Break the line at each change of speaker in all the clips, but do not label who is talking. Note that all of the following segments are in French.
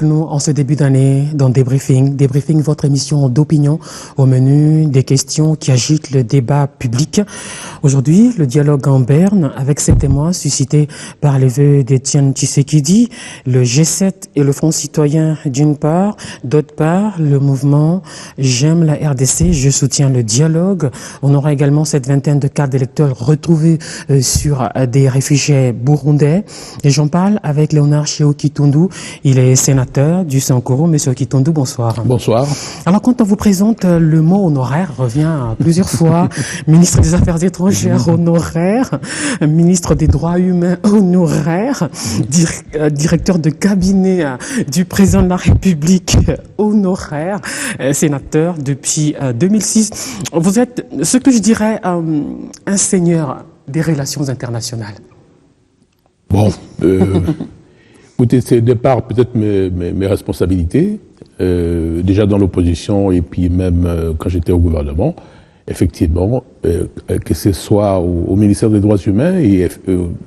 Nous, en ce début d'année, dans Débriefing, votre émission d'opinion au menu des questions qui agitent le débat public. Aujourd'hui, le dialogue en berne avec ces témoins suscités par les vœux d'Étienne Tshisekedi, le G7 et le Front citoyen d'une part, d'autre part, le mouvement J'aime la RDC, je soutiens le dialogue. On aura également cette vingtaine de cartes d'électeurs retrouvées sur des réfugiés burundais. Et j'en parle avec Léonard Chéo Kitundu, il est sénateur du Sankoro. Monsieur Kitundu, bonsoir.
Bonsoir.
Alors, quand on vous présente, le mot honoraire revient plusieurs fois. Ministre des Affaires étrangères honoraire, ministre des Droits humains honoraire, directeur de cabinet du président de la République honoraire, sénateur depuis 2006. Vous êtes, ce que je dirais, un seigneur des relations internationales.
Bon, écoutez, c'est de part peut-être mes responsabilités, déjà dans l'opposition et puis même quand j'étais au gouvernement, effectivement, que ce soit au ministère des Droits humains et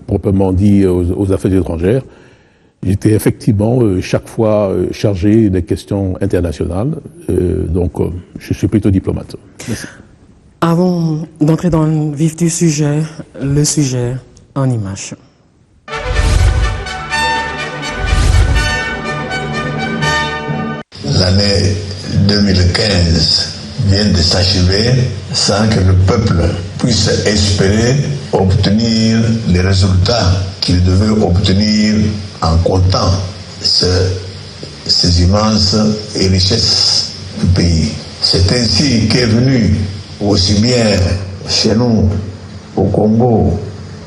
proprement dit aux Affaires étrangères, j'étais effectivement chaque fois chargé des questions internationales, donc je suis plutôt diplomate. Merci.
Avant d'entrer dans le vif du sujet, le sujet en images.
L'année 2015 vient de s'achever sans que le peuple puisse espérer obtenir les résultats qu'il devait obtenir en comptant ces immenses richesses du pays. C'est ainsi qu'est venue aussi bien chez nous, au Congo,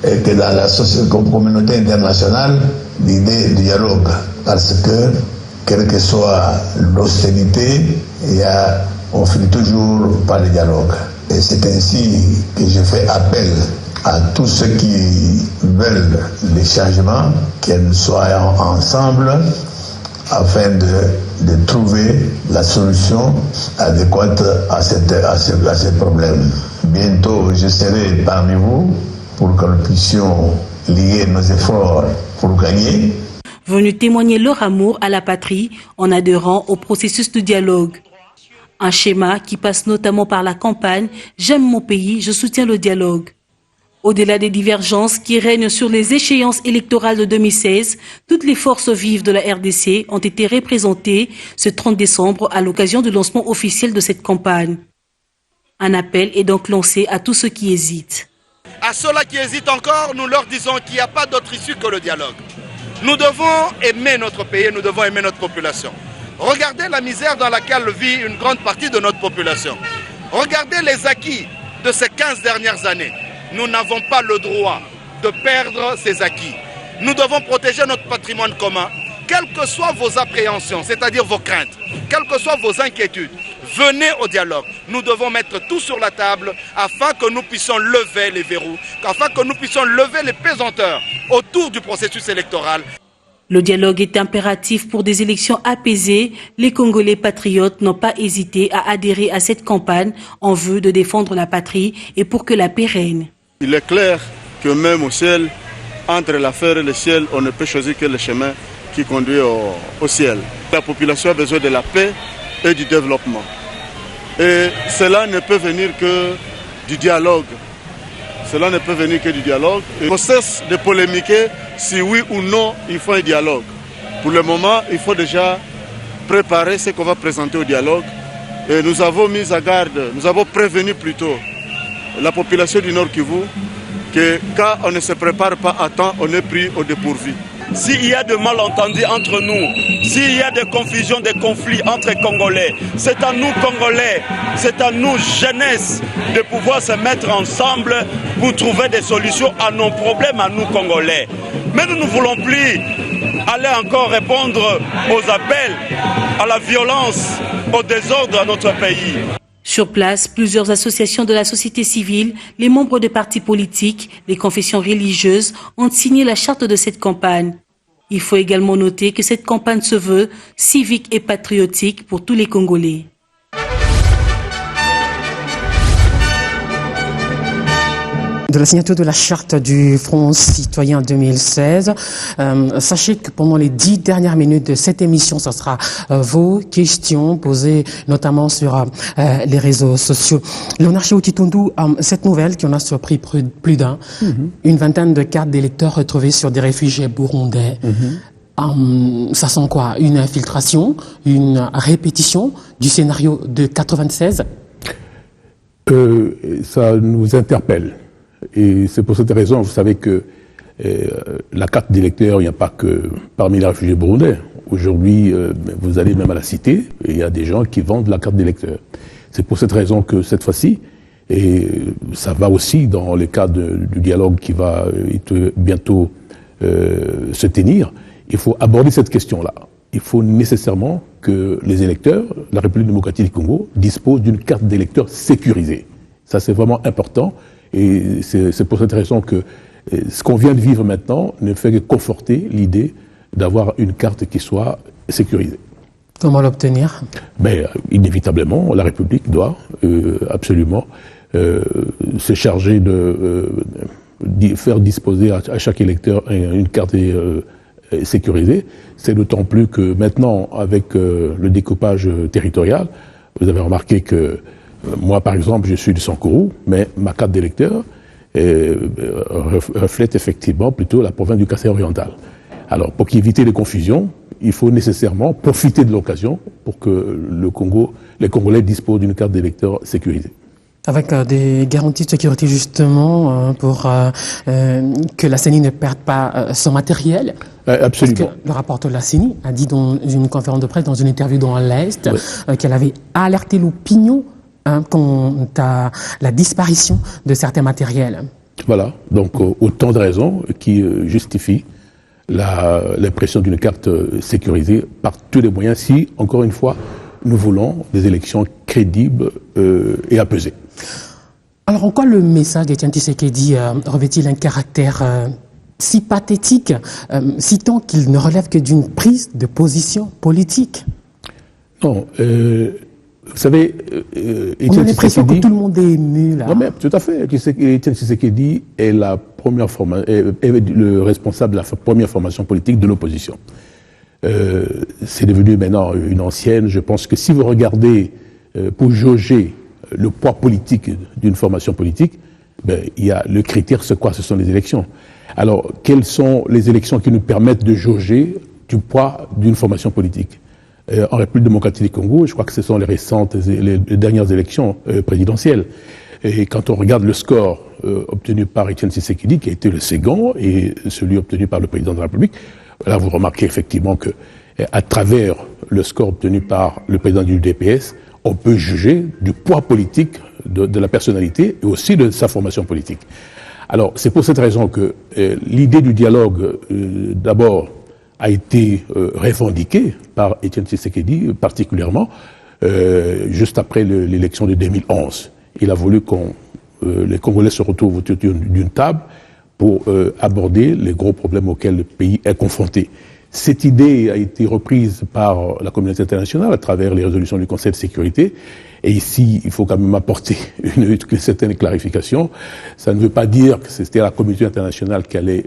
et que dans la communauté internationale, l'idée du dialogue. Parce que quelle que soit l'austérité, on finit toujours par le dialogue. Et c'est ainsi que je fais appel à tous ceux qui veulent des changements, qu'ils soient ensemble afin de trouver la solution adéquate à ces problèmes. Bientôt, je serai parmi vous pour que nous puissions lier nos efforts pour gagner.
Venus témoigner leur amour à la patrie en adhérant au processus de dialogue. Un schéma qui passe notamment par la campagne « J'aime mon pays, je soutiens le dialogue ». Au-delà des divergences qui règnent sur les échéances électorales de 2016, toutes les forces vives de la RDC ont été représentées ce 30 décembre à l'occasion du lancement officiel de cette campagne. Un appel est donc lancé à tous ceux qui hésitent.
À ceux-là qui hésitent encore, nous leur disons qu'il n'y a pas d'autre issue que le dialogue. Nous devons aimer notre pays, nous devons aimer notre population. Regardez la misère dans laquelle vit une grande partie de notre population. Regardez les acquis de ces 15 dernières années. Nous n'avons pas le droit de perdre ces acquis. Nous devons protéger notre patrimoine commun, quelles que soient vos appréhensions, c'est-à-dire vos craintes, quelles que soient vos inquiétudes. Venez au dialogue. Nous devons mettre tout sur la table afin que nous puissions lever les verrous, afin que nous puissions lever les pesanteurs autour du processus électoral.
Le dialogue est impératif pour des élections apaisées. Les Congolais patriotes n'ont pas hésité à adhérer à cette campagne en vue de défendre la patrie et pour que la paix règne.
Il est clair que même au ciel, entre la terre et le ciel, on ne peut choisir que le chemin qui conduit au ciel. La population a besoin de la paix et du développement. Et cela ne peut venir que du dialogue. Cela ne peut venir que du dialogue. Et on cesse de polémiquer si oui ou non il faut un dialogue. Pour le moment, il faut déjà préparer ce qu'on va présenter au dialogue. Et nous avons mis à garde, nous avons prévenu plutôt la population du Nord Kivu que quand on ne se prépare pas à temps, on est pris au dépourvu.
S'il y a de malentendus entre nous, s'il y a des confusions, des conflits entre Congolais, c'est à nous Congolais, c'est à nous jeunesse de pouvoir se mettre ensemble pour trouver des solutions à nos problèmes, à nous Congolais. Mais nous ne voulons plus aller encore répondre aux appels à la violence, au désordre à notre pays.
Sur place, plusieurs associations de la société civile, les membres des partis politiques, les confessions religieuses ont signé la charte de cette campagne. Il faut également noter que cette campagne se veut civique et patriotique pour tous les Congolais.
de la signature de la charte du Front citoyen 2016. Sachez que pendant les 10 dernières minutes de cette émission, ce sera vos questions posées notamment sur les réseaux sociaux. Léonard Chiouti-Toundou, cette nouvelle qui en a surpris plus d'un, une vingtaine de cartes d'électeurs retrouvées sur des réfugiés burundais. Ça sent quoi? Une infiltration, une répétition du scénario de 96?
Ça nous interpelle. Et c'est pour cette raison, vous savez que la carte d'électeur, il n'y a pas que parmi les réfugiés burundais. Aujourd'hui, vous allez même à la cité, et il y a des gens qui vendent la carte d'électeur. C'est pour cette raison que cette fois-ci, et ça va aussi dans le cadre du dialogue qui va bientôt se tenir, il faut aborder cette question-là. Il faut nécessairement que les électeurs, la République démocratique du Congo, disposent d'une carte d'électeur sécurisée. Ça, c'est vraiment important. Et c'est pour cette raison que ce qu'on vient de vivre maintenant ne fait que conforter l'idée d'avoir une carte qui soit sécurisée.
Comment l'obtenir?
Inévitablement, la République doit absolument se charger de faire disposer à chaque électeur une carte sécurisée. C'est d'autant plus que maintenant, avec le découpage territorial, vous avez remarqué que moi, par exemple, je suis du Sankourou, mais ma carte d'électeur reflète effectivement plutôt la province du Kassai oriental. Alors, pour éviter les confusions, il faut nécessairement profiter de l'occasion pour que les Congolais disposent d'une carte d'électeur sécurisée.
Avec des garanties de sécurité justement pour que la CENI ne perde pas son matériel.
Absolument.
Parce que le rapporteur de la CENI a dit dans une conférence de presse, dans une interview dans l'Est, qu'elle avait alerté l'opinion quant à la disparition de certains matériels.
Voilà, donc autant de raisons qui justifient l'impression d'une carte sécurisée par tous les moyens si, encore une fois, nous voulons des élections crédibles et apaisées.
Alors en quoi le message d'Étienne Tshisekedi revêt-il un caractère si pathétique, si tant qu'il ne relève que d'une prise de position politique?
Non, vous savez,
on a l'impression que tout le monde est ému là.
Non, mais tout à fait. Étienne Tshisekedi est est le responsable de la première formation politique de l'opposition. C'est devenu maintenant une ancienne. Je pense que si vous regardez pour jauger le poids politique d'une formation politique, il y a le critère, c'est quoi? Ce sont les élections. Alors, quelles sont les élections qui nous permettent de jauger du poids d'une formation politique? En République démocratique du Congo, je crois que ce sont les dernières élections présidentielles. Et quand on regarde le score obtenu par Étienne Tshisekedi, qui a été le second, et celui obtenu par le président de la République, là vous remarquez effectivement que à travers le score obtenu par le président du DPS, on peut juger du poids politique de la personnalité et aussi de sa formation politique. Alors c'est pour cette raison que l'idée du dialogue, d'abord, a été revendiquée par Étienne Tshisekedi particulièrement juste après l'élection de 2011. Il a voulu que les Congolais se retrouvent autour d'une table pour aborder les gros problèmes auxquels le pays est confronté. Cette idée a été reprise par la communauté internationale à travers les résolutions du Conseil de sécurité. Et ici, il faut quand même apporter une certaine clarification. Ça ne veut pas dire que c'était la communauté internationale qui allait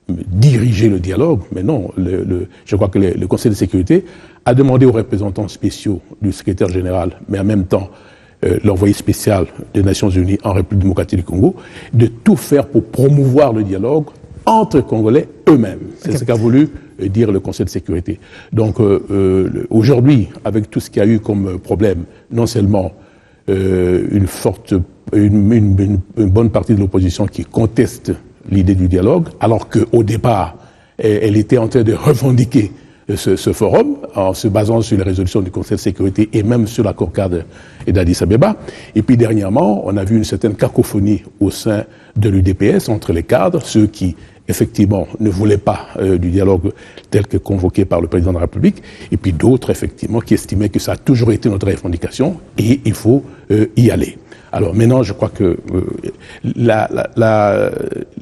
diriger le dialogue, mais non, je crois que le Conseil de sécurité a demandé aux représentants spéciaux du secrétaire général, mais en même temps l'envoyé spécial des Nations Unies en République démocratique du Congo, de tout faire pour promouvoir le dialogue entre Congolais eux-mêmes. C'est ce qu'a voulu dire le Conseil de sécurité. Donc aujourd'hui, avec tout ce qu'il y a eu comme problème, non seulement une bonne partie de l'opposition qui conteste l'idée du dialogue, alors qu'au départ, elle était en train de revendiquer ce forum en se basant sur les résolutions du Conseil de sécurité et même sur l'accord cadre d'Addis Abeba. Et puis dernièrement, on a vu une certaine cacophonie au sein de l'UDPS entre les cadres, ceux qui effectivement ne voulaient pas du dialogue tel que convoqué par le président de la République, et puis d'autres effectivement qui estimaient que ça a toujours été notre revendication et il faut y aller. Alors maintenant, je crois que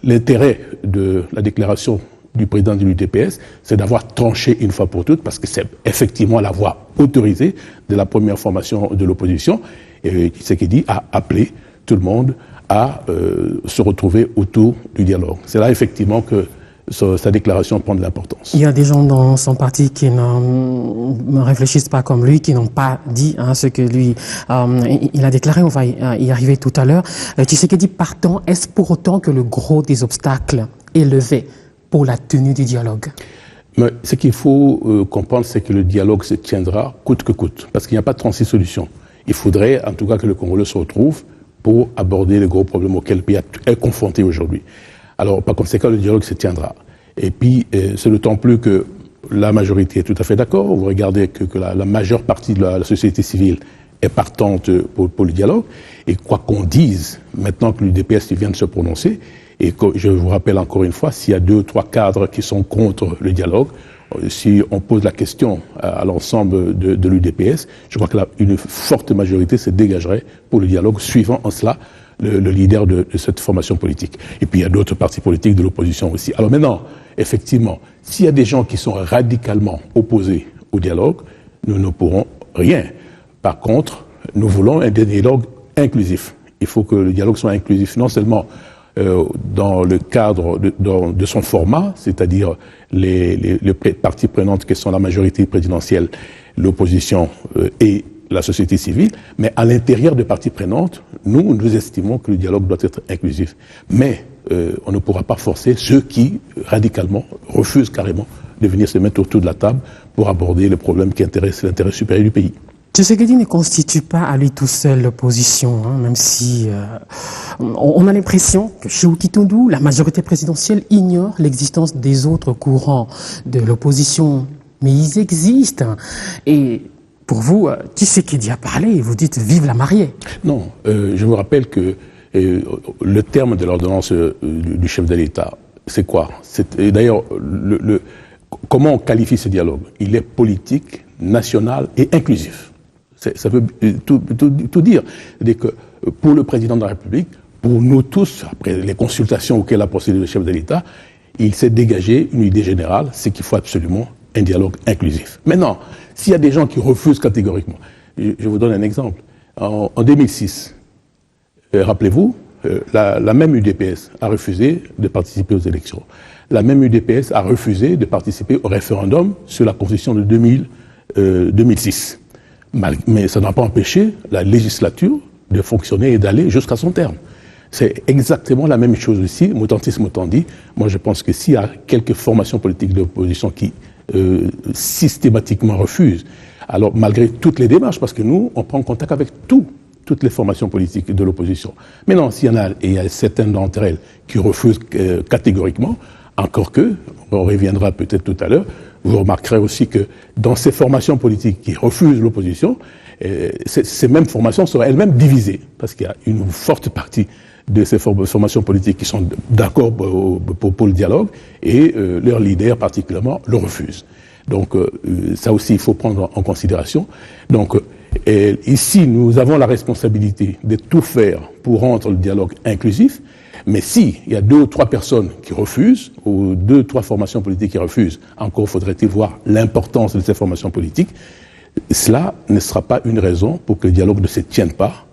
l'intérêt de la déclaration du président de l'UDPS, c'est d'avoir tranché une fois pour toutes, parce que c'est effectivement la voie autorisée de la première formation de l'opposition. Et Tshisekedi a appelé tout le monde à se retrouver autour du dialogue. C'est là effectivement que sa déclaration prend de l'importance.
Il y a des gens dans son parti qui ne réfléchissent pas comme lui, qui n'ont pas dit ce que lui il a déclaré. On va y arriver tout à l'heure. Tshisekedi partant, est-ce pour autant que le gros des obstacles est levé pour la tenue du dialogue?
Mais ce qu'il faut comprendre, c'est que le dialogue se tiendra coûte que coûte, parce qu'il n'y a pas de 36 solutions. Il faudrait en tout cas que le Congolais se retrouve pour aborder les gros problèmes auxquels le pays est confronté aujourd'hui. Alors, par conséquent, le dialogue se tiendra. Et puis, c'est d'autant plus que la majorité est tout à fait d'accord. Vous regardez que la majeure partie de la société civile est partante pour le dialogue. Et quoi qu'on dise, maintenant que l'UDPS vient de se prononcer, et que, je vous rappelle encore une fois, s'il y a 2 ou 3 cadres qui sont contre le dialogue, si on pose la question à l'ensemble de l'UDPS, je crois qu'une forte majorité se dégagerait pour le dialogue, suivant en cela le leader de cette formation politique. Et puis il y a d'autres partis politiques de l'opposition aussi. Alors maintenant, effectivement, s'il y a des gens qui sont radicalement opposés au dialogue, nous ne pourrons rien. Par contre, nous voulons un dialogue inclusif. Il faut que le dialogue soit inclusif, non seulement dans le cadre de son format, c'est-à-dire les parties prenantes qui sont la majorité présidentielle, l'opposition et la société civile, mais à l'intérieur des parties prenantes, nous estimons que le dialogue doit être inclusif. Mais on ne pourra pas forcer ceux qui, radicalement, refusent carrément de venir se mettre autour de la table pour aborder les problèmes qui intéressent l'intérêt supérieur du pays.
Tshisekedi ne constitue pas à lui tout seul l'opposition, même si on a l'impression que chez Oukitundu, la majorité présidentielle ignore l'existence des autres courants de l'opposition. Mais ils existent. Et pour vous, Tshisekedi a parlé et vous dites « vive la mariée ».
Non, je vous rappelle que le terme de l'ordonnance du chef de l'État, c'est quoi? Et d'ailleurs, comment on qualifie ce dialogue? Il est politique, national et inclusif. Ça veut tout dire. C'est-à-dire que pour le président de la République, pour nous tous, après les consultations auxquelles a procédé le chef de l'État, il s'est dégagé une idée générale, c'est qu'il faut absolument un dialogue inclusif. Maintenant, s'il y a des gens qui refusent catégoriquement, je vous donne un exemple. En 2006, rappelez-vous, la même UDPS a refusé de participer aux élections. La même UDPS a refusé de participer au référendum sur la Constitution de 2006. Mais ça n'a pas empêché la législature de fonctionner et d'aller jusqu'à son terme. C'est exactement la même chose ici, mutantis mutandi. Moi, je pense que s'il y a quelques formations politiques de l'opposition qui systématiquement refusent, alors malgré toutes les démarches, parce que nous, on prend contact avec toutes les formations politiques de l'opposition. Mais non, s'il y en a, et il y a certaines d'entre elles qui refusent catégoriquement, encore que, on reviendra peut-être tout à l'heure, vous remarquerez aussi que dans ces formations politiques qui refusent l'opposition, ces mêmes formations seront elles-mêmes divisées, parce qu'il y a une forte partie de ces formations politiques qui sont d'accord pour le dialogue, et leurs leaders particulièrement le refusent. Donc ça aussi, il faut prendre en considération. Donc ici, nous avons la responsabilité de tout faire pour rendre le dialogue inclusif, mais si il y a 2 ou 3 personnes qui refusent, ou 2 ou 3 formations politiques qui refusent, encore faudrait-il voir l'importance de ces formations politiques, cela ne sera pas une raison pour que le dialogue ne se tienne pas.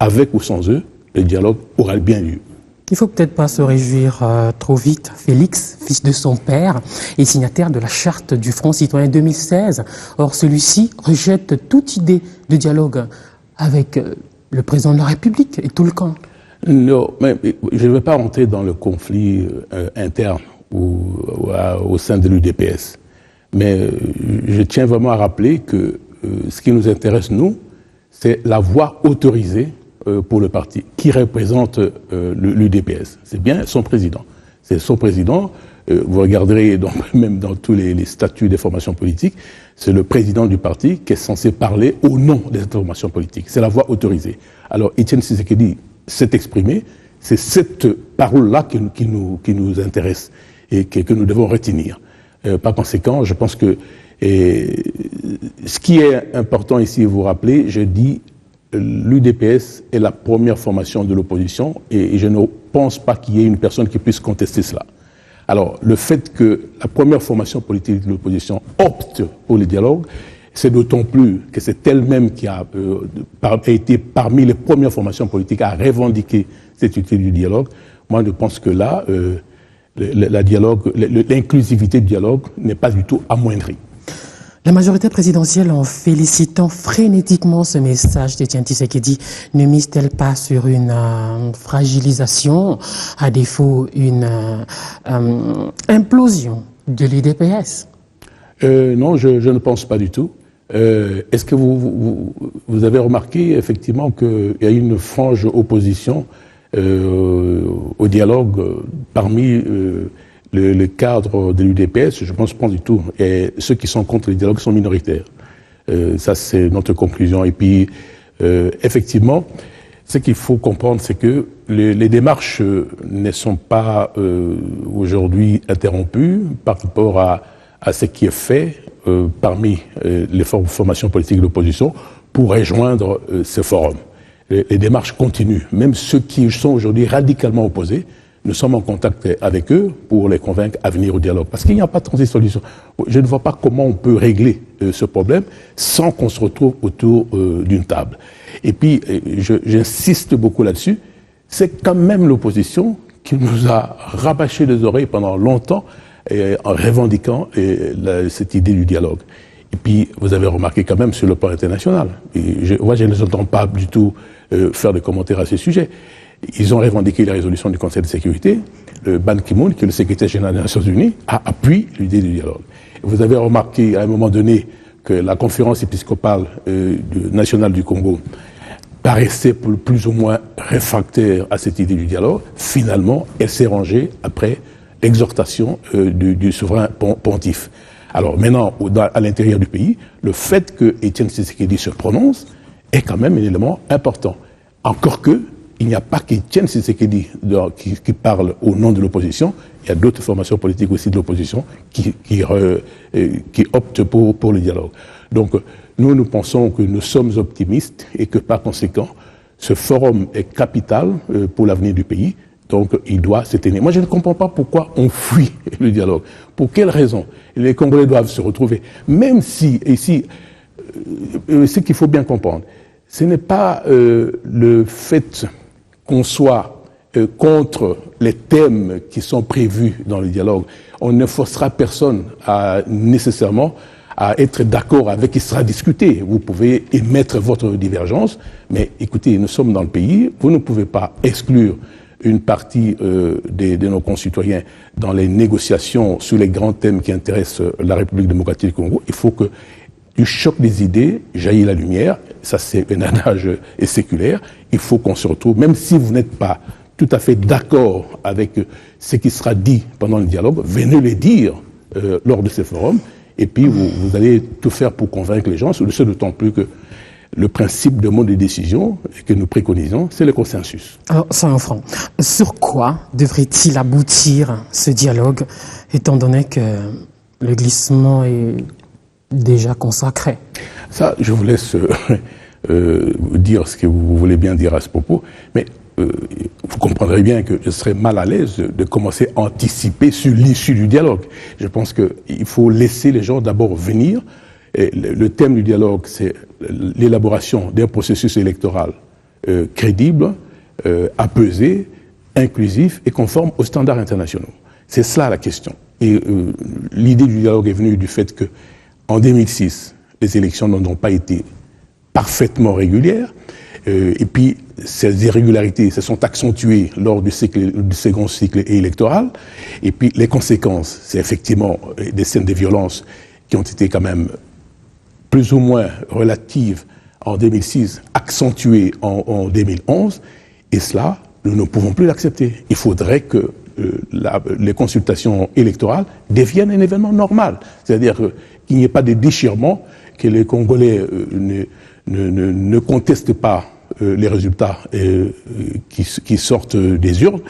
Avec ou sans eux, le dialogue aura bien lieu.
Il ne faut peut-être pas se réjouir trop vite. Félix, fils de son père, est signataire de la charte du Front citoyen 2016. Or, celui-ci rejette toute idée de dialogue avec le président de la République et tout le camp.
Non, mais je ne vais pas rentrer dans le conflit interne au sein de l'UDPS. Mais je tiens vraiment à rappeler que ce qui nous intéresse, nous, c'est la voix autorisée pour le parti, qui représente l'UDPS. C'est bien son président. C'est son président, vous regarderez même dans tous les statuts des formations politiques, c'est le président du parti qui est censé parler au nom des formations politiques. C'est la voix autorisée. Alors, Étienne Tshisekedi s'est exprimé, c'est cette parole-là qui nous intéresse et que nous devons retenir. Par conséquent, je pense que ce qui est important ici, vous vous rappelez, je dis l'UDPS est la première formation de l'opposition et je ne pense pas qu'il y ait une personne qui puisse contester cela. Alors, le fait que la première formation politique de l'opposition opte pour le dialogue C'est d'autant plus que c'est elle-même qui a été parmi les premières formations politiques à revendiquer cette utilité du dialogue. Moi, je pense que là, l'inclusivité du dialogue n'est pas du tout amoindrie.
La majorité présidentielle, en félicitant frénétiquement ce message d'Étienne Tshisekedi, ne mise-t-elle pas sur une fragilisation, à défaut une implosion de l'UDPS?
Non, je ne pense pas du tout. Est-ce que vous avez remarqué effectivement qu'il y a une frange opposition au dialogue parmi le cadre de l'UDPS? Je ne pense pas du tout. Et ceux qui sont contre le dialogue sont minoritaires. Ça, c'est notre conclusion. Et puis, effectivement, ce qu'il faut comprendre, c'est que les démarches ne sont pas aujourd'hui interrompues par rapport à ce qui est fait parmi les formations politiques de l'opposition pour rejoindre ce forum. Les démarches continuent. Même ceux qui sont aujourd'hui radicalement opposés, nous sommes en contact avec eux pour les convaincre à venir au dialogue. Parce qu'il n'y a pas de 36 solutions. Je ne vois pas comment on peut régler ce problème sans qu'on se retrouve autour d'une table. Et puis, j'insiste beaucoup là-dessus, c'est quand même l'opposition qui nous a rabâché les oreilles pendant longtemps en revendiquant cette idée du dialogue. Et puis, vous avez remarqué quand même sur le plan international. Moi, je ne les entends pas du tout faire de commentaires à ce sujet. Ils ont revendiqué les résolutions du Conseil de sécurité. Ban Ki-moon, qui est le secrétaire général des Nations Unies, a appuyé l'idée du dialogue. Vous avez remarqué à un moment donné que la conférence épiscopale nationale du Congo paraissait plus ou moins réfractaire à cette idée du dialogue. Finalement, elle s'est rangée après l'exhortation du souverain pontife. Alors maintenant, à l'intérieur du pays, le fait que Étienne Tshisekedi se prononce est quand même un élément important. Encore que, il n'y a pas qu'Étienne Tshisekedi qui parle au nom de l'opposition, il y a d'autres formations politiques aussi de l'opposition qui optent pour le dialogue. Donc, nous pensons que nous sommes optimistes et que par conséquent, ce forum est capital pour l'avenir du pays, donc il doit se tenir. Moi, je ne comprends pas pourquoi on fuit le dialogue. Pour quelles raisons? Les Congolais doivent se retrouver. Même si, ici, ce qu'il faut bien comprendre, ce n'est pas le fait qu'on soit contre les thèmes qui sont prévus dans le dialogue. On ne forcera personne nécessairement à être d'accord avec ce qui sera discuté. Vous pouvez émettre votre divergence, mais écoutez, nous sommes dans le pays, vous ne pouvez pas exclure une partie de nos concitoyens dans les négociations sur les grands thèmes qui intéressent la République démocratique du Congo. Il faut que du choc des idées jaillit la lumière. Ça, c'est un adage séculaire. Il faut qu'on se retrouve, même si vous n'êtes pas tout à fait d'accord avec ce qui sera dit pendant le dialogue, venez le dire lors de ces forums, et puis vous allez tout faire pour convaincre les gens, ce d'autant plus que le principe de mode de décision que nous préconisons, c'est le consensus.
Alors, Soyons francs, sur quoi devrait-il aboutir ce dialogue, étant donné que le glissement est déjà consacré?
Ça, je vous laisse dire ce que vous voulez bien dire à ce propos, mais vous comprendrez bien que je serais mal à l'aise de commencer à anticiper sur l'issue du dialogue. Je pense qu'il faut laisser les gens d'abord venir. Et le thème du dialogue, c'est l'élaboration d'un processus électoral crédible, apaisé, inclusif et conforme aux standards internationaux. C'est cela la question. Et l'idée du dialogue est venue du fait que, en 2006, les élections n'ont pas été parfaitement régulières. Et puis, ces irrégularités se sont accentuées lors du second cycle électoral. Et puis, les conséquences, c'est effectivement des scènes de violence qui ont été quand même plus ou moins relatives en 2006, accentuées en 2011. Et cela, nous ne pouvons plus l'accepter. Il faudrait que les consultations électorales deviennent un événement normal. C'est-à-dire qu'il n'y ait pas de déchirement, que les Congolais ne contestent pas les résultats qui sortent des urnes.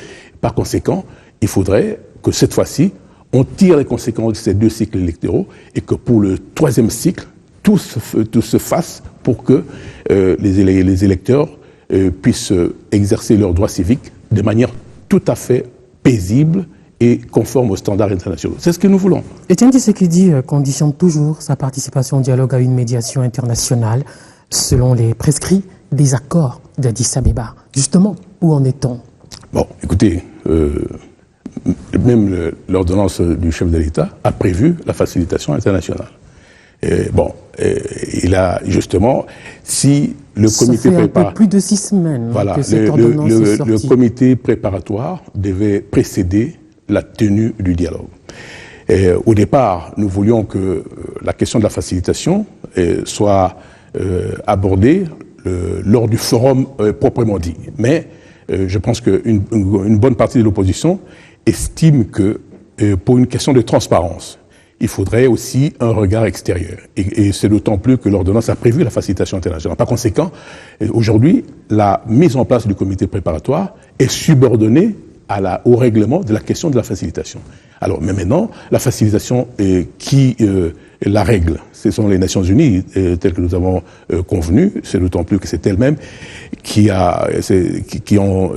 Par conséquent, il faudrait que cette fois-ci, on tire les conséquences de ces deux cycles électoraux et que pour le troisième cycle, tout se fasse pour que les électeurs puissent exercer leurs droits civiques de manière tout à fait paisible et conforme aux standards internationaux. C'est ce que nous voulons.
Etienne Tshisekedi conditionne toujours sa participation au dialogue à une médiation internationale selon les prescrits des accords d'Addis Abeba. Justement, où en est-on?
Bon, écoutez, même l'ordonnance du chef de l'État a prévu la facilitation internationale. Il a justement, si le comité
préparatoire... Ça fait un peu plus de 6 semaines que cette ordonnance est sortie.
Le comité préparatoire devait précéder la tenue du dialogue. Au départ, nous voulions que la question de la facilitation soit abordée lors du forum proprement dit. Mais je pense qu'une bonne partie de l'opposition estime que pour une question de transparence, il faudrait aussi un regard extérieur. Et c'est d'autant plus que l'ordonnance a prévu la facilitation internationale. Par conséquent, aujourd'hui, la mise en place du comité préparatoire est subordonnée au règlement de la question de la facilitation. Alors, mais maintenant, la facilitation qui la règle, ce sont les Nations Unies, telles que nous avons convenu, c'est d'autant plus que c'est elles-mêmes qui ont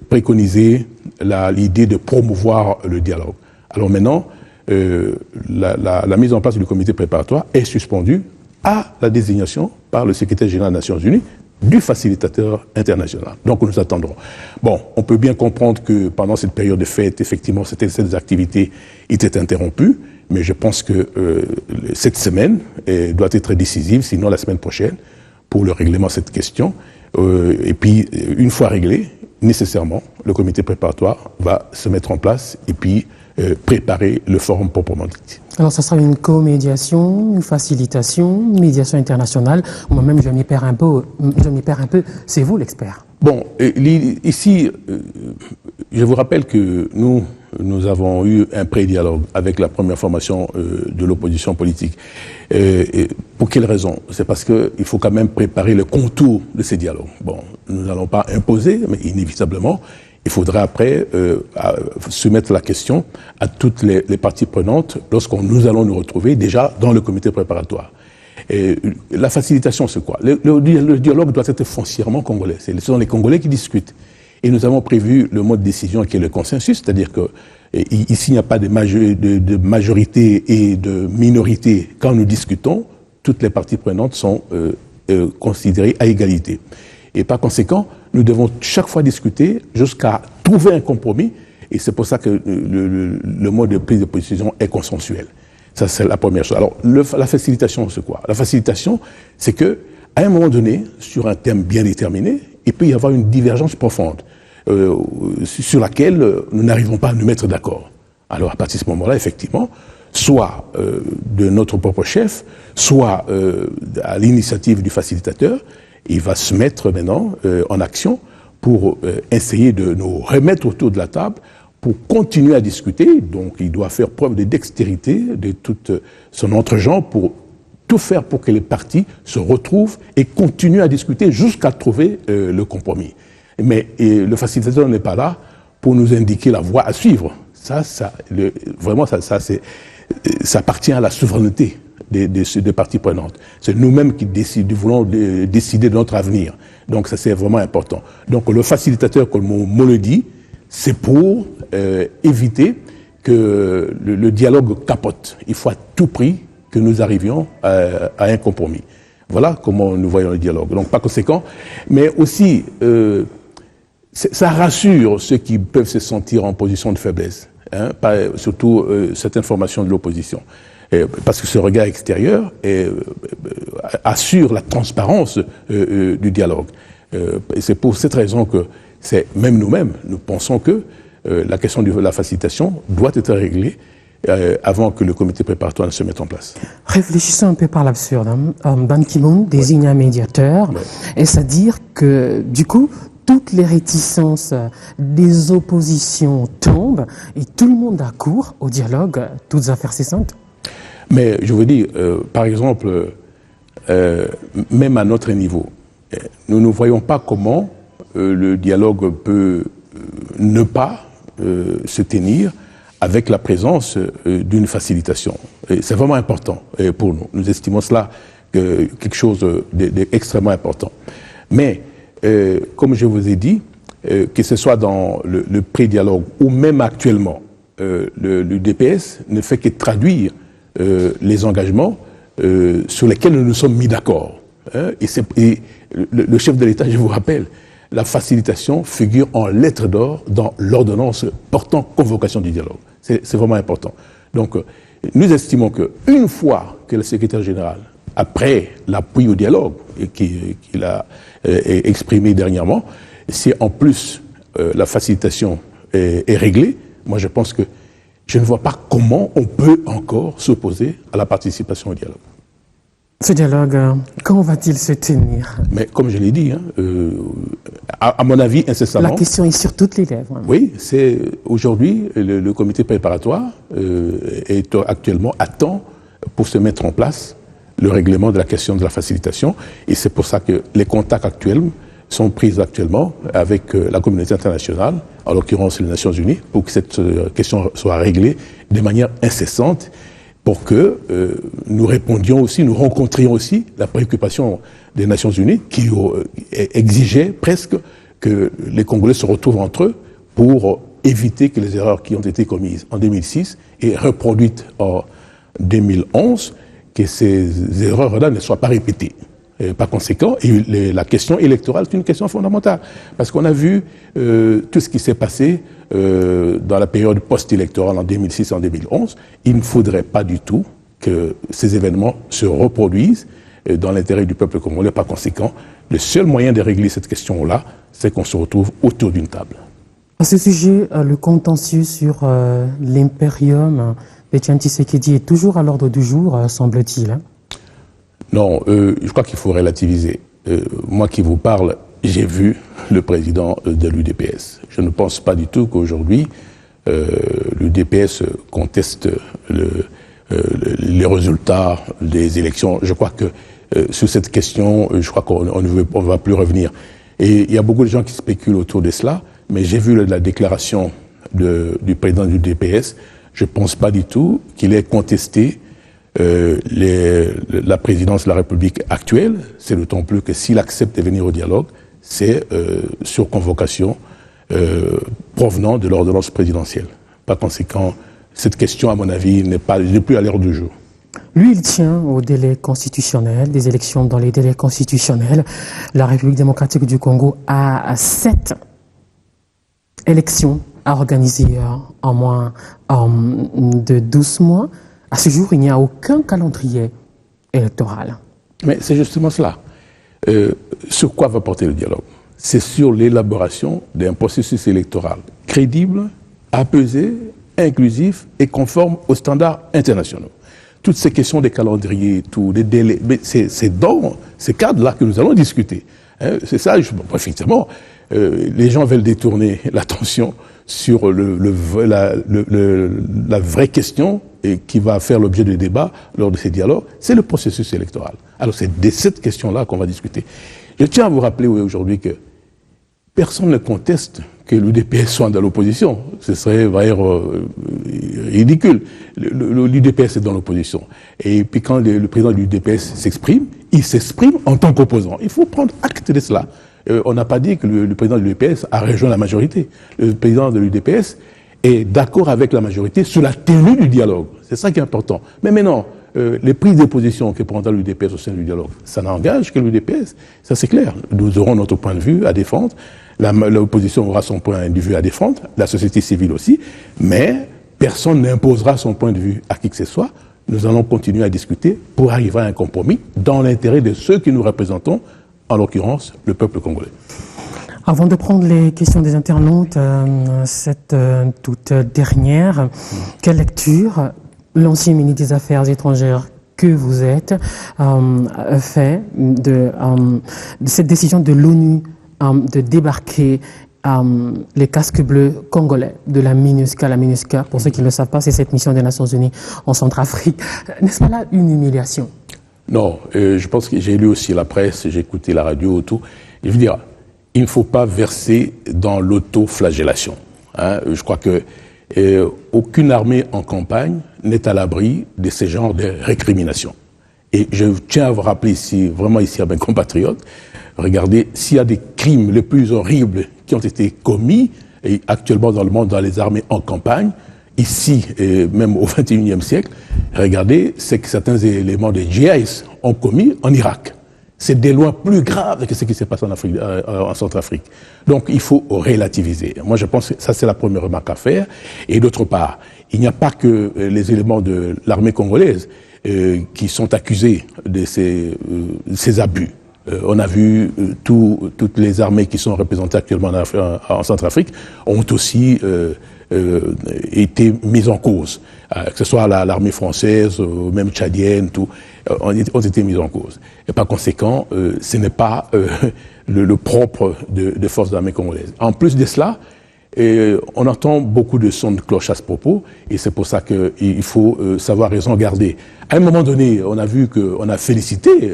préconisé l'idée de promouvoir le dialogue. Alors maintenant, la mise en place du comité préparatoire est suspendue à la désignation par le secrétaire général des Nations Unies du facilitateur international. Donc nous attendrons. Bon, on peut bien comprendre que pendant cette période de fête, effectivement, ces activités étaient interrompues, mais je pense que cette semaine doit être décisive, sinon la semaine prochaine, pour le règlement de cette question. Et puis, une fois réglé, nécessairement, le comité préparatoire va se mettre en place et puis préparer le forum proprement dit.
Alors, ça sera une co-médiation, une facilitation, une médiation internationale. Moi-même, je m'y perds un peu. C'est vous l'expert.
Bon, ici, je vous rappelle que nous avons eu un pré-dialogue avec la première formation de l'opposition politique. Pour quelle raison? C'est parce qu'il faut quand même préparer le contour de ces dialogues. Bon, nous n'allons pas imposer, mais inévitablement, il faudra après soumettre la question à toutes les parties prenantes nous allons nous retrouver déjà dans le comité préparatoire. Et la facilitation, c'est quoi? Le dialogue doit être foncièrement congolais. Ce sont les Congolais qui discutent. Et nous avons prévu le mode de décision qui est le consensus, c'est-à-dire que ici il n'y a pas de majorité et de minorité. Quand nous discutons, toutes les parties prenantes sont considérées à égalité. Et par conséquent, nous devons chaque fois discuter jusqu'à trouver un compromis. Et c'est pour ça que le mode de prise de position est consensuel. Ça, c'est la première chose. Alors, la facilitation, c'est quoi? La facilitation, c'est que, à un moment donné, sur un thème bien déterminé, il peut y avoir une divergence profonde sur laquelle nous n'arrivons pas à nous mettre d'accord. Alors, à partir de ce moment-là, effectivement, soit de notre propre chef, soit à l'initiative du facilitateur, il va se mettre maintenant en action pour essayer de nous remettre autour de la table pour continuer à discuter. Donc, il doit faire preuve de dextérité, de tout son entre-gens pour tout faire pour que les parties se retrouvent et continuent à discuter jusqu'à trouver le compromis. Mais le facilitateur n'est pas là pour nous indiquer la voie à suivre. Vraiment, ça appartient à la souveraineté des parties prenantes. C'est nous-mêmes qui voulons décider de notre avenir. Donc ça, c'est vraiment important. Donc le facilitateur, comme on le dit, c'est pour éviter que le dialogue capote. Il faut à tout prix que nous arrivions à un compromis. Voilà comment nous voyons le dialogue. Donc par conséquent, mais aussi, ça rassure ceux qui peuvent se sentir en position de faiblesse, hein, surtout certaines formations de l'opposition. Parce que ce regard extérieur assure la transparence du dialogue. Et c'est pour cette raison que même nous-mêmes, nous pensons que la question de la facilitation doit être réglée avant que le comité préparatoire ne se mette en place.
Réfléchissons un peu par l'absurde. Ban Ki-moon désigne un médiateur. Est-ce à dire que, du coup, toutes les réticences des oppositions tombent et tout le monde accourt au dialogue, toutes affaires cessantes?
Mais je vous dis, par exemple, même à notre niveau, nous ne voyons pas comment le dialogue peut ne pas se tenir avec la présence d'une facilitation. C'est vraiment important pour nous. Nous estimons cela quelque chose d'extrêmement important. Mais, comme je vous ai dit, que ce soit dans le pré-dialogue ou même actuellement, l'UDPS ne fait que traduire les engagements sur lesquels nous nous sommes mis d'accord. Hein, et le chef de l'État, je vous rappelle, la facilitation figure en lettres d'or dans l'ordonnance portant convocation du dialogue. C'est vraiment important. Donc, nous estimons qu'une fois que le secrétaire général, après l'appui au dialogue qu'il a exprimé dernièrement, si en plus la facilitation est réglée, moi je pense que je ne vois pas comment on peut encore s'opposer à la participation au dialogue.
Ce dialogue, quand va-t-il se tenir?
Mais comme je l'ai dit, hein, à mon avis, incessamment...
La question est sur toutes les lèvres. Hein.
Oui, c'est aujourd'hui, le comité préparatoire est actuellement à temps pour se mettre en place le règlement de la question de la facilitation. Et c'est pour ça que les contacts actuels sont pris actuellement avec la communauté internationale, en l'occurrence les Nations Unies, pour que cette question soit réglée de manière incessante, pour que nous répondions aussi, nous rencontrions aussi la préoccupation des Nations Unies qui exigeait presque que les Congolais se retrouvent entre eux pour éviter que les erreurs qui ont été commises en 2006 et reproduites en 2011, que ces erreurs-là ne soient pas répétées. Et par conséquent, la question électorale est une question fondamentale. Parce qu'on a vu tout ce qui s'est passé dans la période post-électorale en 2006 et en 2011. Il ne faudrait pas du tout que ces événements se reproduisent dans l'intérêt du peuple congolais. Par conséquent, le seul moyen de régler cette question-là, c'est qu'on se retrouve autour d'une table.
À ce sujet, le contentieux sur l'impérium d'Étienne Tshisekedi est toujours à l'ordre du jour, semble-t-il. Hein?
Non, je crois qu'il faut relativiser. Moi qui vous parle, j'ai vu le président de l'UDPS. Je ne pense pas du tout qu'aujourd'hui, l'UDPS conteste les résultats des élections. Je crois que sur cette question, je crois qu'on ne va plus revenir. Et il y a beaucoup de gens qui spéculent autour de cela, mais j'ai vu la déclaration du président du l'UDPS. Je ne pense pas du tout qu'il ait contesté la présidence de la République actuelle. C'est d'autant plus que s'il accepte de venir au dialogue, c'est sur convocation provenant de l'ordonnance présidentielle. Par conséquent, cette question, à mon avis, n'est plus à l'heure du jour.
Lui, il tient au délai constitutionnel, des élections dans les délais constitutionnels. La République démocratique du Congo a 7 élections à organiser en moins de 12 mois. À ce jour, il n'y a aucun calendrier électoral.
Mais c'est justement cela. Sur quoi va porter le dialogue? C'est sur l'élaboration d'un processus électoral crédible, apaisé, inclusif et conforme aux standards internationaux. Toutes ces questions des calendriers, tous les délais, c'est dans ces cadres-là que nous allons discuter. Hein, c'est ça, effectivement, les gens veulent détourner l'attention sur la vraie question et qui va faire l'objet de débat lors de ces dialogues, c'est le processus électoral. Alors c'est de cette question-là qu'on va discuter. Je tiens à vous rappeler aujourd'hui que personne ne conteste que l'UDPS soit dans l'opposition. Ce serait ridicule. L'UDPS est dans l'opposition. Et puis quand le président de l'UDPS s'exprime, il s'exprime en tant qu'opposant. Il faut prendre acte de cela. On n'a pas dit que le président de l'UDPS a rejoint la majorité. Le président de l'UDPS est d'accord avec la majorité sur la tenue du dialogue. C'est ça qui est important. Mais maintenant, les prises de position que prendra l'UDPS au sein du dialogue, ça n'engage que l'UDPS. Ça, c'est clair. Nous aurons notre point de vue à défendre. L'opposition aura son point de vue à défendre. La société civile aussi. Mais personne n'imposera son point de vue à qui que ce soit. Nous allons continuer à discuter pour arriver à un compromis dans l'intérêt de ceux que nous représentons, en l'occurrence, le peuple congolais.
Avant de prendre les questions des internautes, cette toute dernière, quelle lecture l'ancien ministre des Affaires étrangères que vous êtes fait de cette décision de l'ONU de débarquer les casques bleus congolais de la MINUSCA? La MINUSCA, pour ceux qui ne le savent pas, c'est cette mission des Nations Unies en Centrafrique. N'est-ce pas là une humiliation?
Non, je pense que j'ai lu aussi la presse, j'ai écouté la radio, tout. Je veux dire, il ne faut pas verser dans l'autoflagellation. Hein. Je crois que aucune armée en campagne n'est à l'abri de ce genre de récriminations. Et je tiens à vous rappeler ici, vraiment ici à mes compatriotes, regardez, s'il y a des crimes les plus horribles qui ont été commis et actuellement dans le monde, dans les armées en campagne, ici, et même au XXIe siècle, regardez, c'est que certains éléments des GIs ont commis en Irak. C'est des lois plus graves que ce qui s'est passé en Centrafrique. Donc, il faut relativiser. Moi, je pense que ça, c'est la première remarque à faire. Et d'autre part, il n'y a pas que les éléments de l'armée congolaise qui sont accusés de ces abus. On a vu toutes les armées qui sont représentées actuellement en Centrafrique ont aussi été mises en cause. Que ce soit l'armée française, même tchadienne, tout, ont été mises en cause. Et par conséquent, ce n'est pas le propre de forces armées congolaises. En plus de cela, on entend beaucoup de sons de cloche à ce propos, et c'est pour ça qu'il faut savoir raison garder. À un moment donné, on a vu qu'on a félicité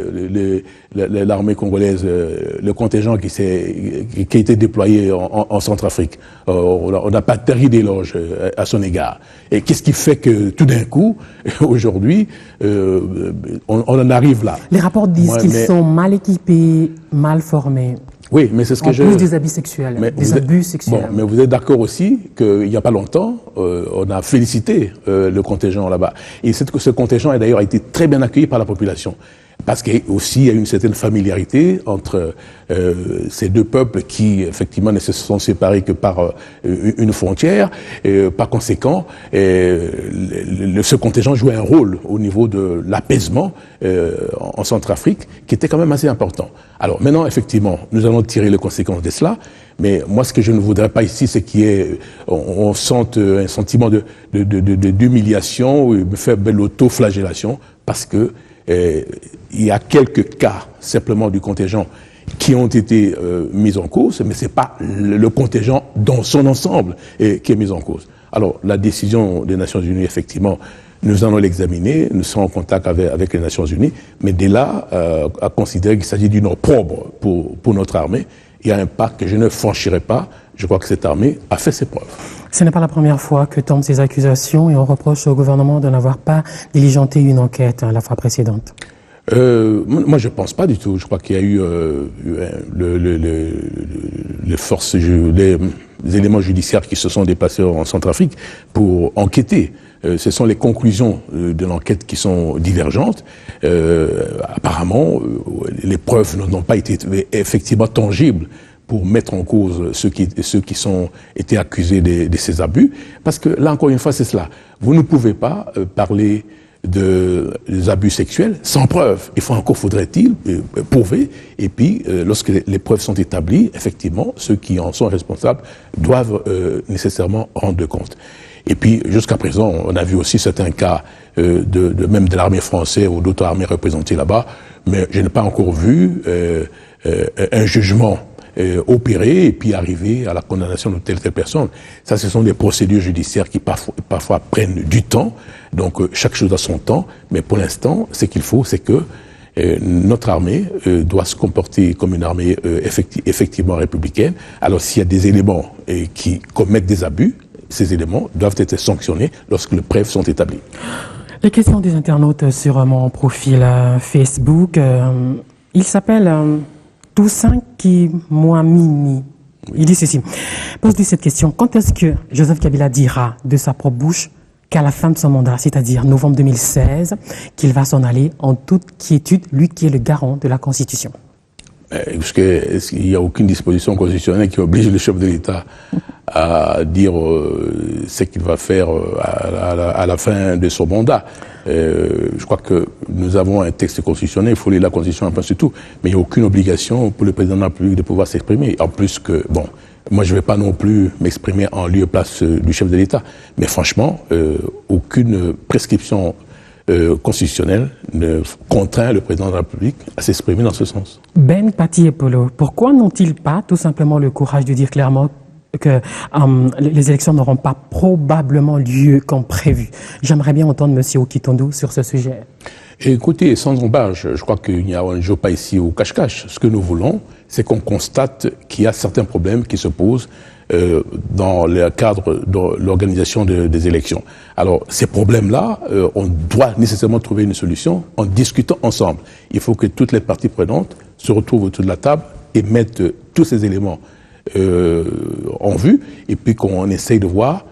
l'armée congolaise, le contingent qui a été déployé en Centrafrique. On n'a pas tari d'éloge à son égard. Et qu'est-ce qui fait que tout d'un coup, aujourd'hui, on en arrive là?
Les rapports disent qu'ils sont mal équipés, mal formés.
Oui, mais c'est ce que
en plus des abus sexuels, abus sexuels.
Bon, mais vous êtes d'accord aussi qu'il n'y a pas longtemps, on a félicité le contingent là-bas. Et ce contingent a d'ailleurs été très bien accueilli par la population. Parce qu'il y a une certaine familiarité entre ces deux peuples qui, effectivement, ne se sont séparés que par une frontière. Par conséquent, ce contingent jouait un rôle au niveau de l'apaisement en Centrafrique, qui était quand même assez important. Alors maintenant, effectivement, nous allons tirer les conséquences de cela. Mais moi, ce que je ne voudrais pas ici, c'est qu'on sente un sentiment d'humiliation ou de l'autoflagellation, parce que il y a quelques cas simplement du contingent qui ont été mis en cause, mais c'est pas le contingent dans son ensemble qui est mis en cause. Alors, la décision des Nations Unies, effectivement, nous allons l'examiner, nous serons en contact avec les Nations Unies, mais dès là, à considérer qu'il s'agit d'une opprobre pour notre armée, il y a un pas que je ne franchirai pas. Je crois que cette armée a fait ses preuves.
Ce n'est pas la première fois que tombent ces accusations et on reproche au gouvernement de n'avoir pas diligenté une enquête la fois précédente.
Moi, je pense pas du tout. Je crois qu'il y a eu les éléments judiciaires qui se sont déplacés en Centrafrique pour enquêter. Ce sont les conclusions de l'enquête qui sont divergentes. Apparemment, les preuves n'ont pas été effectivement tangibles pour mettre en cause ceux qui sont été accusés de ces abus. Parce que là, encore une fois, c'est cela. Vous ne pouvez pas parler des abus sexuels sans preuve. Faudrait-il prouver. Et puis, lorsque les preuves sont établies, effectivement, ceux qui en sont responsables doivent nécessairement rendre compte. Et puis, jusqu'à présent, on a vu aussi certains cas même de l'armée française ou d'autres armées représentées là-bas, mais je n'ai pas encore vu un jugement opérer et puis arriver à la condamnation de telle personne. Ça, ce sont des procédures judiciaires qui parfois prennent du temps. Donc, chaque chose a son temps. Mais pour l'instant, ce qu'il faut, c'est que notre armée doit se comporter comme une armée effectivement républicaine. Alors, s'il y a des éléments qui commettent des abus, ces éléments doivent être sanctionnés lorsque les preuves sont établies.
Les questions des internautes sur mon profil Facebook. Il s'appelle Toussaint Kimouamini. Il dit ceci. Pose-lui cette question. Quand est-ce que Joseph Kabila dira de sa propre bouche qu'à la fin de son mandat, c'est-à-dire novembre 2016, qu'il va s'en aller en toute quiétude, lui qui est le garant de la Constitution?
Parce qu'il n'y a aucune disposition constitutionnelle qui oblige le chef de l'État à dire ce qu'il va faire à la fin de son mandat. Je crois que nous avons un texte constitutionnel, il faut lire la Constitution un peu sur tout, mais il n'y a aucune obligation pour le président de la République de pouvoir s'exprimer. En plus que, bon, moi je ne vais pas non plus m'exprimer en lieu et place du chef de l'État, mais franchement, aucune prescription constitutionnelle ne contraint le président de la République à s'exprimer dans ce sens.
Ben Pati et Polo, pourquoi n'ont-ils pas tout simplement le courage de dire clairement que les élections n'auront pas probablement lieu comme prévu? J'aimerais bien entendre M. Okitondo sur ce sujet.
Écoutez, sans embâche, je crois qu'il ne joue pas ici au cache-cache. Ce que nous voulons, c'est qu'on constate qu'il y a certains problèmes qui se posent dans le cadre de l'organisation des élections. Alors, ces problèmes-là, on doit nécessairement trouver une solution en discutant ensemble. Il faut que toutes les parties prenantes se retrouvent autour de la table et mettent tous ces éléments en vue, et puis qu'on essaye de voir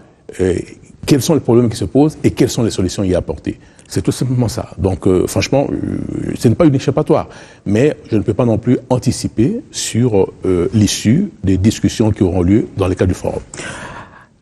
quels sont les problèmes qui se posent et quelles sont les solutions y apportées. C'est tout simplement ça. Donc, franchement, ce n'est pas une échappatoire. Mais je ne peux pas non plus anticiper sur l'issue des discussions qui auront lieu dans le cadre du forum.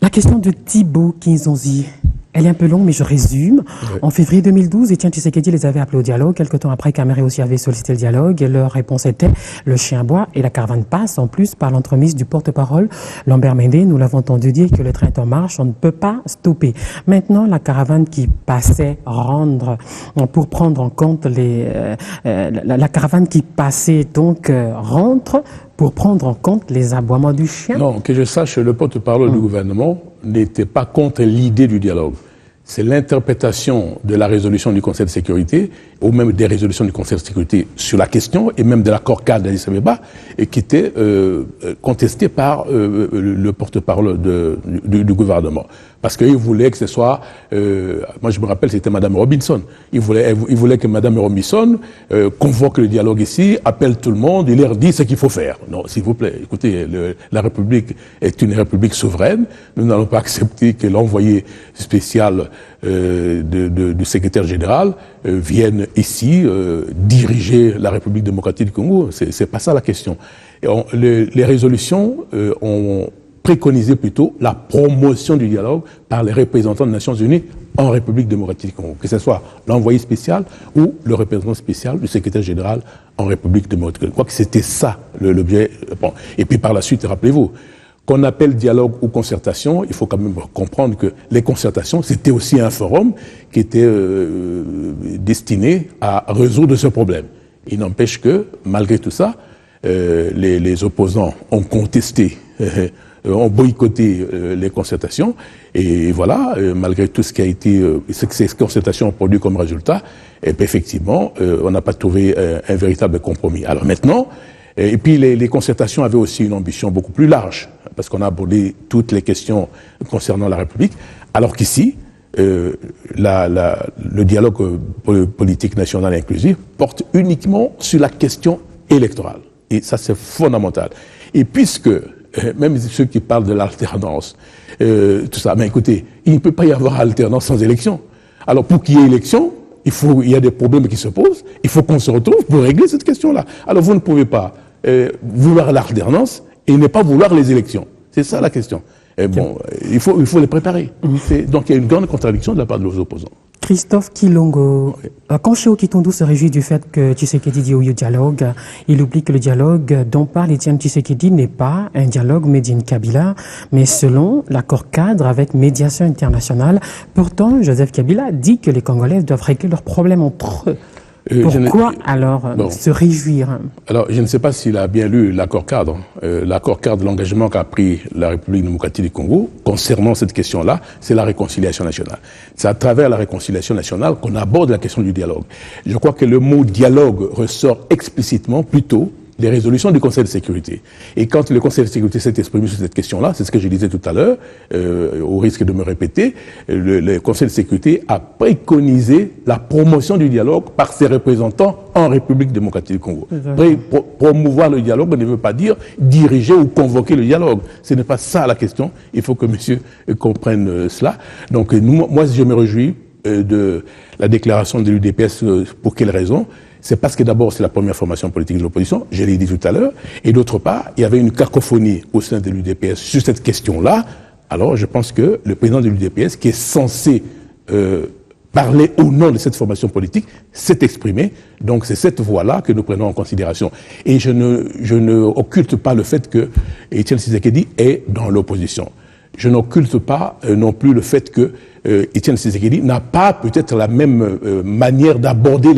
La question de Thibaut Kinzonzi, elle est un peu longue, mais je résume. Oui. En février 2012, Étienne Tshisekedi les avait appelés au dialogue. Quelque temps après, Kamere aussi avait sollicité le dialogue. Et leur réponse était le chien aboie et la caravane passe. En plus, par l'entremise du porte-parole, Lambert Mende, nous l'avons entendu dire que le train est en marche, on ne peut pas stopper. Maintenant, la caravane qui passait pour prendre en compte la caravane qui passait donc rentre pour prendre en compte les aboiements du chien.
Non, que je sache, le porte-parole du gouvernement n'était pas contre l'idée du dialogue. C'est l'interprétation de la résolution du Conseil de sécurité, ou même des résolutions du Conseil de sécurité sur la question, et même de l'accord cadre d'Addis Abeba, qui était contestée par le porte-parole du gouvernement. Parce qu'il voulait que ce soit, moi je me rappelle, c'était Madame Robinson. Il voulait que Madame Robinson convoque le dialogue ici, appelle tout le monde, et leur dit ce qu'il faut faire. Non, s'il vous plaît, écoutez, la République est une République souveraine. Nous n'allons pas accepter que l'envoyé spécial du secrétaire général vienne ici diriger la République démocratique du Congo. C'est pas ça la question. Et les résolutions ont préconisé plutôt la promotion du dialogue par les représentants des Nations Unies en République démocratique du Congo, que ce soit l'envoyé spécial ou le représentant spécial du secrétaire général en République démocratique du Congo. Je crois que c'était ça l'objet. Bon. Et puis par la suite, rappelez-vous, qu'on appelle dialogue ou concertation, il faut quand même comprendre que les concertations, c'était aussi un forum qui était destiné à résoudre ce problème. Il n'empêche que, malgré tout ça, les opposants ont contesté, ont boycotté les concertations, et voilà, malgré tout ce qui a été, ce que ces concertations ont produit comme résultat, et bien effectivement, on n'a pas trouvé un véritable compromis. Alors maintenant, et puis les concertations avaient aussi une ambition beaucoup plus large, parce qu'on a abordé toutes les questions concernant la République, alors qu'ici, le dialogue politique national inclusif porte uniquement sur la question électorale. Et ça, c'est fondamental. Et puisque, même ceux qui parlent de l'alternance, tout ça, mais écoutez, il ne peut pas y avoir alternance sans élection. Alors pour qu'il y ait élection, il y a des problèmes qui se posent, il faut qu'on se retrouve pour régler cette question-là. Alors vous ne pouvez pas vouloir l'alternance et ne pas vouloir les élections. C'est ça la question. Et bon, il faut les préparer. Donc il y a une grande contradiction de la part de nos opposants.
Christophe Kilongo, quand Cheo Kitundu se réjouit du fait que Tshisekedi dit oui au dialogue, il oublie que le dialogue dont parle Étienne Tshisekedi n'est pas un dialogue made in Kabila, mais selon l'accord cadre avec médiation internationale. Pourtant, Joseph Kabila dit que les Congolais doivent régler leurs problèmes entre eux. Pourquoi alors se réjouir?
Alors, je ne sais pas s'il a bien lu l'accord cadre. L'accord cadre, l'engagement qu'a pris la République démocratique du Congo concernant cette question-là, c'est la réconciliation nationale. C'est à travers la réconciliation nationale qu'on aborde la question du dialogue. Je crois que le mot dialogue ressort explicitement plutôt des résolutions du Conseil de sécurité. Et quand le Conseil de sécurité s'est exprimé sur cette question-là, c'est ce que je disais tout à l'heure, au risque de me répéter, le Conseil de sécurité a préconisé la promotion du dialogue par ses représentants en République démocratique du Congo. Promouvoir le dialogue ne veut pas dire diriger ou convoquer le dialogue. Ce n'est pas ça la question. Il faut que monsieur comprenne cela. Donc moi, je me réjouis de la déclaration de l'UDPS. Pour quelle raison? C'est parce que d'abord, c'est la première formation politique de l'opposition, je l'ai dit tout à l'heure, et d'autre part, il y avait une cacophonie au sein de l'UDPS sur cette question-là. Alors, je pense que le président de l'UDPS, qui est censé parler au nom de cette formation politique, s'est exprimé. Donc, c'est cette voie-là que nous prenons en considération. Et je ne occulte pas le fait que Étienne Tshisekedi est dans l'opposition. Je n'occulte pas non plus le fait que Étienne Tshisekedi n'a pas peut-être la même manière d'aborder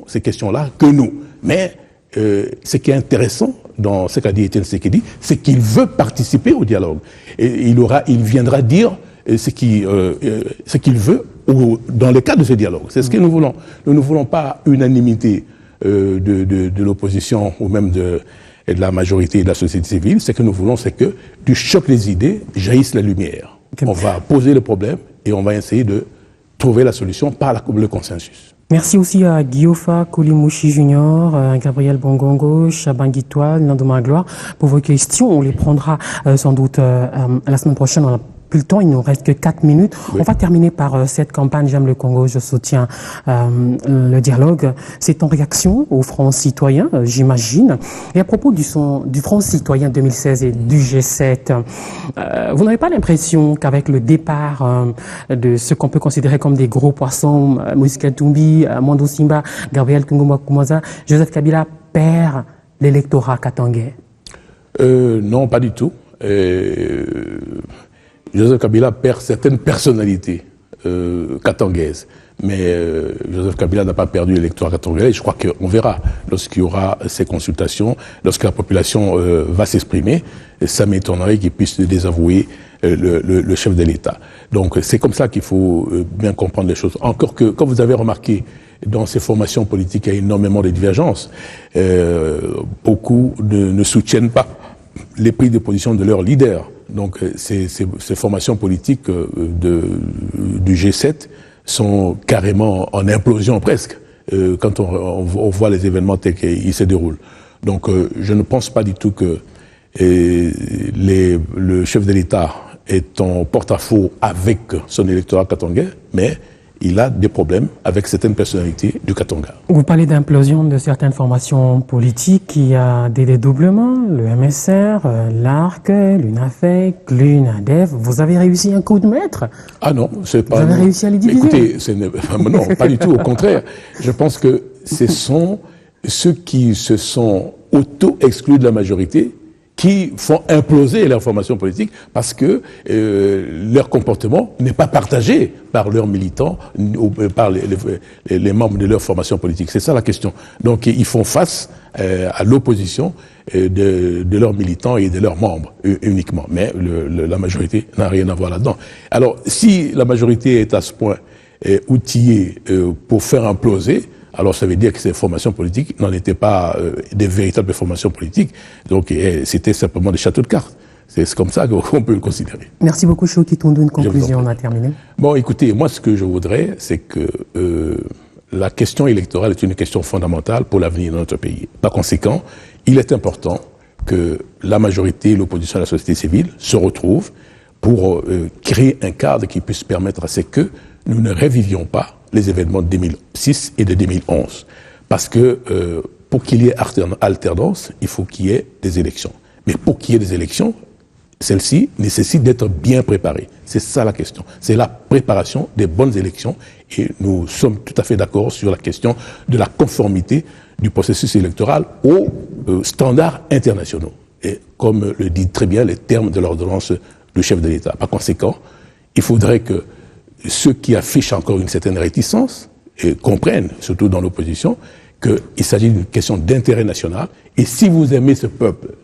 ces questions-là que nous. Mais ce qui est intéressant dans ce qu'a dit Étienne Tshisekedi, c'est qu'il veut participer au dialogue. Et il viendra dire ce qu'il veut dans le cadre de ce dialogue. C'est ce que nous voulons. Nous ne voulons pas unanimité de l'opposition ou même de la majorité de la société civile. Ce que nous voulons, c'est que du choc des idées jaillisse la lumière. On va poser le problème et on va essayer de trouver la solution par le consensus.
Merci aussi à Guiofa Koulimouchi Junior, Gabriel Bongongo, Chabanguitoile, Nandoma Gloire pour vos questions. On les prendra sans doute la semaine prochaine. On a plus le temps, il nous reste que 4 minutes.
Oui.
On va terminer par cette campagne J'aime le Congo, je soutiens le dialogue. C'est en réaction au Front citoyen, j'imagine. Et à propos du Front citoyen 2016 et du G7, vous n'avez pas l'impression qu'avec le départ de ce qu'on peut considérer comme des gros poissons, Moïse Katumbi, Mondo Simba, Gabriel Kunguma Kumaza, Joseph Kabila perd l'électorat katangais?
Non, pas du tout. Joseph Kabila perd certaines personnalités katangaises. Mais Joseph Kabila n'a pas perdu l'électorat katangais. Je crois qu'on verra lorsqu'il y aura ces consultations, lorsque la population va s'exprimer. Ça m'étonnerait qu'il puisse désavouer le chef de l'État. Donc c'est comme ça qu'il faut bien comprendre les choses. Encore que, comme vous avez remarqué, dans ces formations politiques, il y a énormément de divergences. Beaucoup ne soutiennent pas les prises de position de leurs leaders. Donc ces formations politiques du G7 sont carrément en implosion presque quand on voit les événements tels qu'ils se déroulent. Donc je ne pense pas du tout que le chef de l'État est en porte-à-faux avec son électorat katangais, mais il a des problèmes avec certaines personnalités du Katanga.
Vous parlez d'implosion de certaines formations politiques. Il y a des dédoublements, le MSR, l'ARC, l'UNAFEC, l'UNADEF. Vous avez réussi un coup de maître?
Ah non, c'est pas...
Vous avez réussi à les diviser?
Écoutez, non, pas du tout, au contraire. Je pense que ce sont ceux qui se sont auto-exclus de la majorité qui font imploser leur formation politique parce que leur comportement n'est pas partagé par leurs militants ou par les membres de leur formation politique. C'est ça la question. Donc ils font face à l'opposition de leurs militants et de leurs membres uniquement. Mais la majorité n'a rien à voir là-dedans. Alors si la majorité est à ce point outillée pour faire imploser, alors ça veut dire que ces formations politiques n'en étaient pas des véritables formations politiques. Donc c'était simplement des châteaux de cartes. C'est comme ça qu'on peut le considérer.
Merci beaucoup, Choki Toundou. Une conclusion, on a terminé.
Bon, écoutez, moi ce que je voudrais, c'est que la question électorale est une question fondamentale pour l'avenir de notre pays. Par conséquent, il est important que la majorité, l'opposition et la société civile se retrouvent pour créer un cadre qui puisse permettre à ce que nous ne revivions pas les événements de 2006 et de 2011. Parce que pour qu'il y ait alternance, il faut qu'il y ait des élections. Mais pour qu'il y ait des élections, celles-ci nécessitent d'être bien préparées. C'est ça la question. C'est la préparation des bonnes élections. Et nous sommes tout à fait d'accord sur la question de la conformité du processus électoral aux standards internationaux. Et comme le dit très bien les termes de l'ordonnance du chef de l'État. Par conséquent, il faudrait que ceux qui affichent encore une certaine réticence comprennent, surtout dans l'opposition, qu'il s'agit d'une question d'intérêt national. Et si vous aimez ce peuple,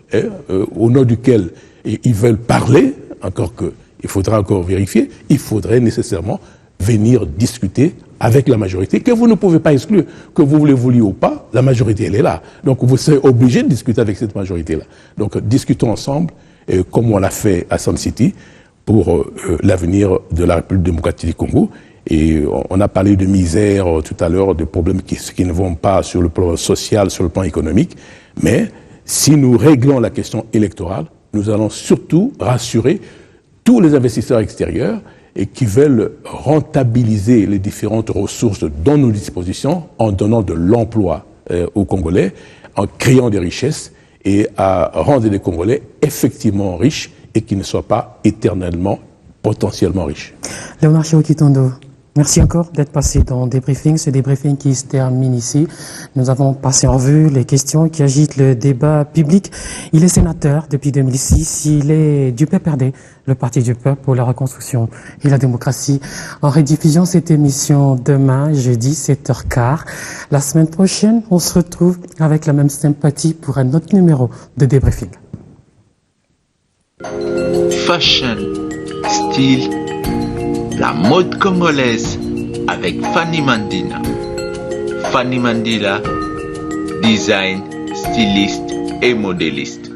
au nom duquel ils veulent parler, encore que il faudra encore vérifier, il faudrait nécessairement venir discuter avec la majorité, que vous ne pouvez pas exclure, que vous le vouliez ou pas, la majorité elle est là. Donc vous serez obligé de discuter avec cette majorité-là. Donc discutons ensemble, comme on l'a fait à Sun City, pour l'avenir de la République démocratique du Congo. Et on a parlé de misère tout à l'heure, de problèmes qui ne vont pas sur le plan social, sur le plan économique. Mais si nous réglons la question électorale, nous allons surtout rassurer tous les investisseurs extérieurs et qui veulent rentabiliser les différentes ressources dont nous disposons en donnant de l'emploi aux Congolais, en créant des richesses et à rendre les Congolais effectivement riches et qui ne soient pas éternellement, potentiellement riches.
Léonard Choki Toundou, merci encore d'être passé dans Débriefing. Ce débriefing qui se termine ici. Nous avons passé en revue les questions qui agitent le débat public. Il est sénateur depuis 2006. Il est du PPRD, le Parti du Peuple pour la reconstruction et la démocratie. En rediffusion cette émission demain, jeudi, 7h15. La semaine prochaine, on se retrouve avec la même sympathie pour un autre numéro de Débriefing.
Fashion, style, la mode congolaise avec Fanny Mandina. Fanny Mandila, design, styliste et modéliste.